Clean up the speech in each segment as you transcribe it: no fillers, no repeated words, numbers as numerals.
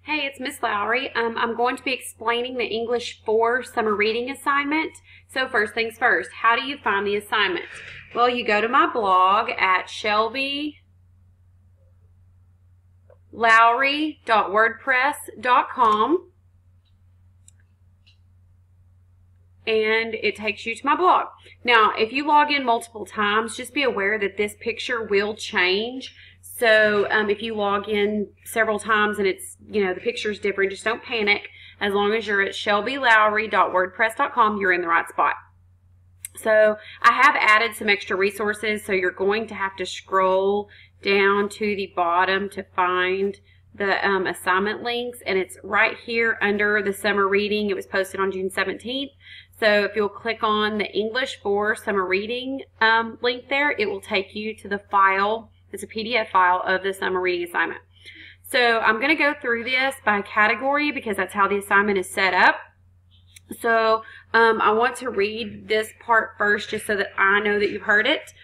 Hey, it's Miss Lowry. I'm going to be explaining the English 4 summer reading assignment. So first things first, how do you find the assignment? Well, you go to my blog at shelbylowry.wordpress.com and it takes you to my blog. Now, if you log in multiple times, just be aware that this picture will change. So if you log in several times and it's, the picture's different, just don't panic. As long as you're at shelbylowry.wordpress.com, you're in the right spot. So I have added some extra resources, so you're going to have to scroll down to the bottom to find the assignment links, and it's right here under the summer reading. It was posted on June 17th. So if you'll click on the English 4 summer reading link there, it will take you to the file. It's a PDF file of the summer reading assignment. So I'm going to go through this by category because that's how the assignment is set up. So I want to read this part first just so that I know that you've heard it.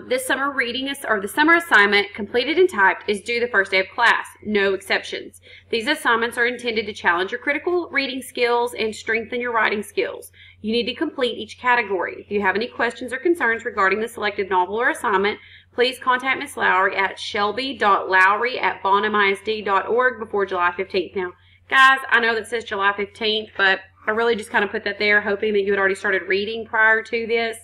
This summer reading the summer assignment completed and typed is due the first day of class. No exceptions. These assignments are intended to challenge your critical reading skills and strengthen your writing skills. You need to complete each category. If you have any questions or concerns regarding the selected novel or assignment, please contact Ms. Lowry at shelby.lowry@bonhamisd.org before July 15th. Now, guys, I know that says July 15th, but I really just kind of put that there hoping that you had already started reading prior to this.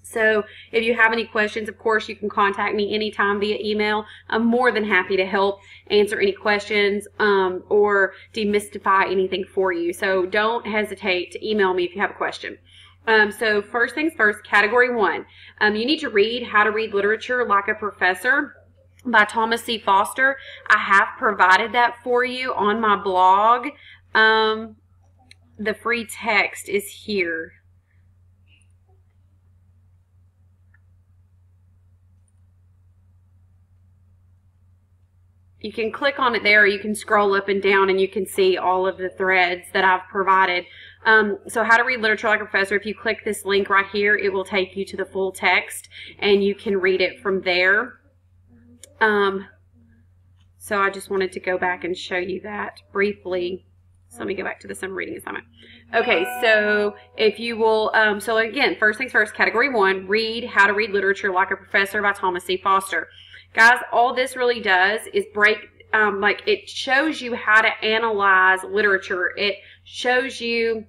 So if you have any questions, of course, you can contact me anytime via email. I'm more than happy to help answer any questions or demystify anything for you. So don't hesitate to email me if you have a question. So first things first, category 1. You need to read How to Read Literature Like a Professor by Thomas C. Foster. I have provided that for you on my blog. The free text is here. You can click on it there, or you can scroll up and down and you can see all of the threads that I've provided. So How to Read Literature Like a Professor, if you click this link right here, it will take you to the full text and you can read it from there. So I just wanted to go back and show you that briefly. So let me go back to the summer reading assignment. Okay, so if you will, so again, first things first, category 1, read How to Read Literature Like a Professor by Thomas C. Foster. Guys, all this really does is it shows you how to analyze literature. It shows you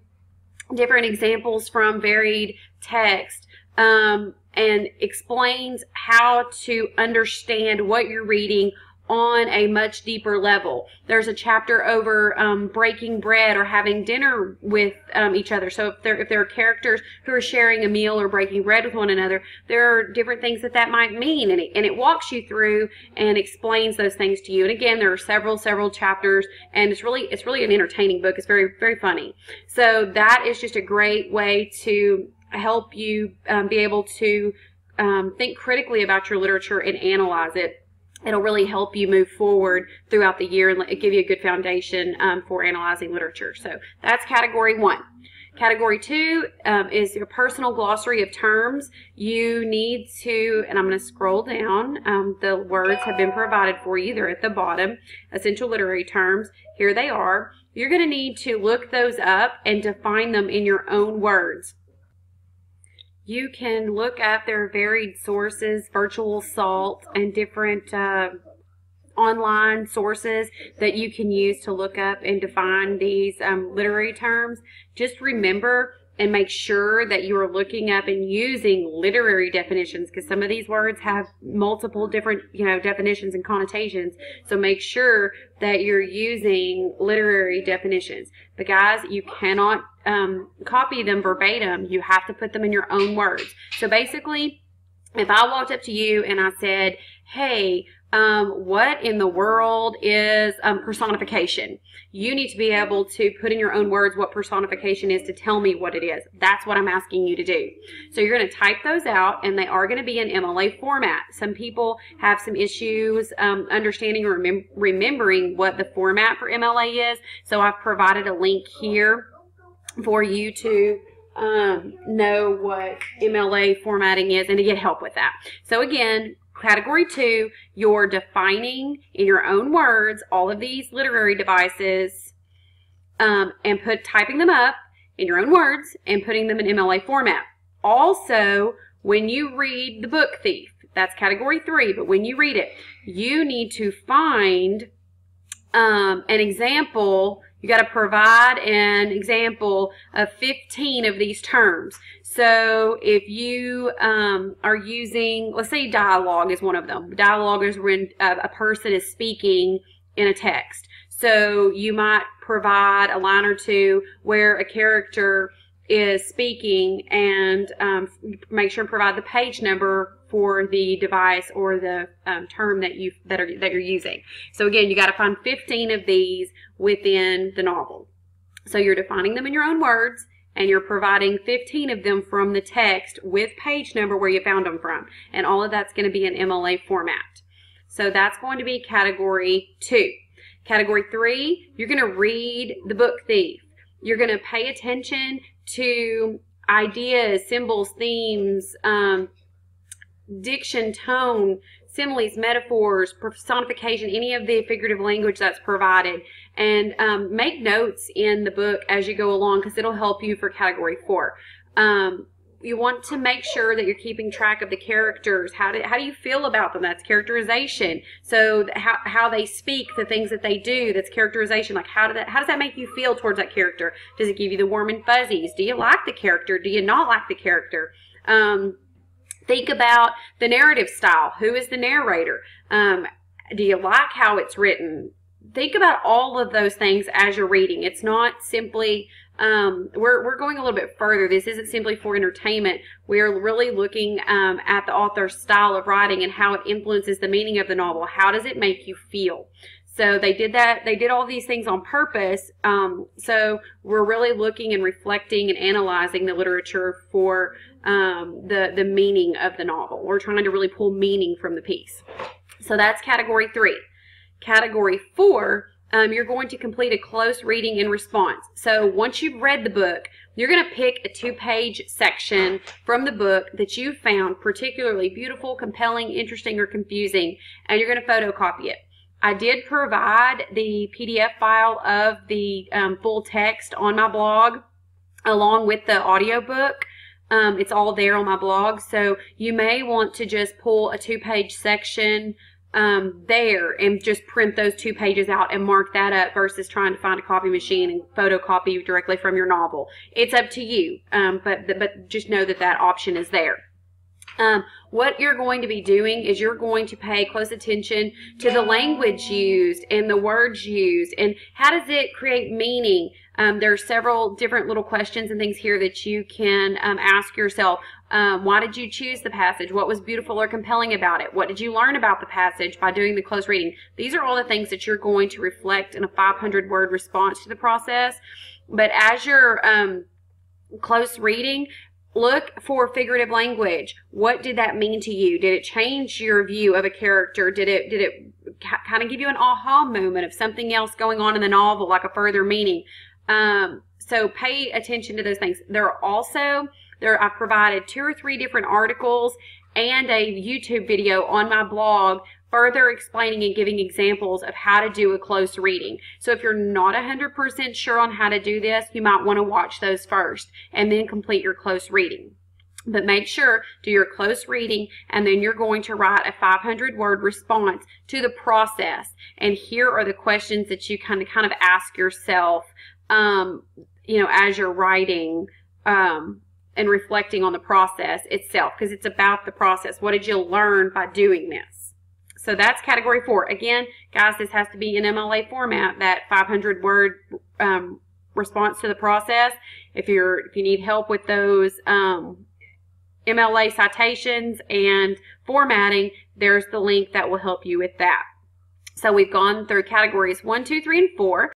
different examples from varied text and explains how to understand what you're reading on a much deeper level. There's a chapter over breaking bread or having dinner with each other. So if there are characters who are sharing a meal or breaking bread with one another, there are different things that might mean, and it walks you through and explains those things to you. And again, there are several chapters, and it's really an entertaining book. It's very, very funny. So that is just a great way to help you be able to think critically about your literature and analyze it. It'll really help you move forward throughout the year and give you a good foundation for analyzing literature. So that's category 1. Category 2 is your personal glossary of terms. You need to, and I'm going to scroll down. The words have been provided for you. They're at the bottom. Essential literary terms. Here they are. You're going to need to look those up and define them in your own words. You can look up their varied sources, Virtual Salt, and different online sources that you can use to look up and define these literary terms. Just remember and make sure that you are looking up and using literary definitions, because some of these words have multiple different definitions and connotations. So make sure that you're using literary definitions. But guys, you cannot copy them verbatim. You have to put them in your own words. So basically, if I walked up to you and I said, hey, what in the world is personification? You need to be able to put in your own words what personification is to tell me what it is. That's what I'm asking you to do. So you're going to type those out, and they are going to be in MLA format. Some people have some issues understanding or remembering what the format for MLA is. So I've provided a link here for you to know what MLA formatting is and to get help with that. So again, category 2, you're defining in your own words all of these literary devices and typing them up in your own words and putting them in MLA format. Also, when you read The Book Thief, that's category 3, but when you read it, you need to find an example. You got to provide an example of 15 of these terms. So if you are using, let's say dialogue is one of them. Dialogue is when a person is speaking in a text. So you might provide a line or two where a character is speaking and make sure and provide the page number for the device or the term that you're using. So again, you got to find 15 of these within the novel. So you're defining them in your own words, and you're providing 15 of them from the text with page number where you found them from. And all of that's going to be in MLA format. So that's going to be category 2. Category 3, you're going to read The Book Thief. You're going to pay attention to ideas, symbols, themes, diction, tone, similes, metaphors, personification, any of the figurative language that's provided. And make notes in the book as you go along, because it'll help you for category 4. You want to make sure that you're keeping track of the characters. How do you feel about them? That's characterization. So how they speak, the things that they do, that's characterization. Like how does that make you feel towards that character? Does it give you the warm and fuzzies? Do you like the character? Do you not like the character? Think about the narrative style. Who is the narrator? Do you like how it's written? Think about all of those things as you're reading. It's not simply, we're going a little bit further. This isn't simply for entertainment. We're really looking at the author's style of writing and how it influences the meaning of the novel. How does it make you feel? So they did that. They did all these things on purpose. So we're really looking and reflecting and analyzing the literature for the meaning of the novel. We're trying to really pull meaning from the piece. So that's category 3. Category 4, you're going to complete a close reading and response. So once you've read the book, you're going to pick a 2-page section from the book that you found particularly beautiful, compelling, interesting, or confusing, and you're going to photocopy it. I did provide the PDF file of the full text on my blog along with the audiobook. It's all there on my blog, so you may want to just pull a 2-page section there and just print those 2 pages out and mark that up versus trying to find a copy machine and photocopy directly from your novel. It's up to you, but just know that that option is there. What you're going to be doing is you're going to pay close attention to the language used and the words used and how does it create meaning. There are several different little questions and things here that you can ask yourself. Why did you choose the passage? What was beautiful or compelling about it? What did you learn about the passage by doing the close reading? These are all the things that you're going to reflect in a 500-word response to the process. But as you're close reading, look for figurative language. What did that mean to you? Did it change your view of a character? Did it kind of give you an aha moment of something else going on in the novel, like a further meaning? So pay attention to those things. I've provided 2 or 3 different articles and a YouTube video on my blog further explaining and giving examples of how to do a close reading. So if you're not 100% sure on how to do this, you might want to watch those first and then complete your close reading. But make sure, do your close reading, and then you're going to write a 500-word response to the process. And here are the questions that you kind of ask yourself, as you're writing and reflecting on the process itself, because it's about the process. What did you learn by doing this? So that's category 4. Again, guys, this has to be in MLA format, that 500-word response to the process. If you need help with those MLA citations and formatting, there's the link that will help you with that. So we've gone through categories 1, 2, 3, and 4.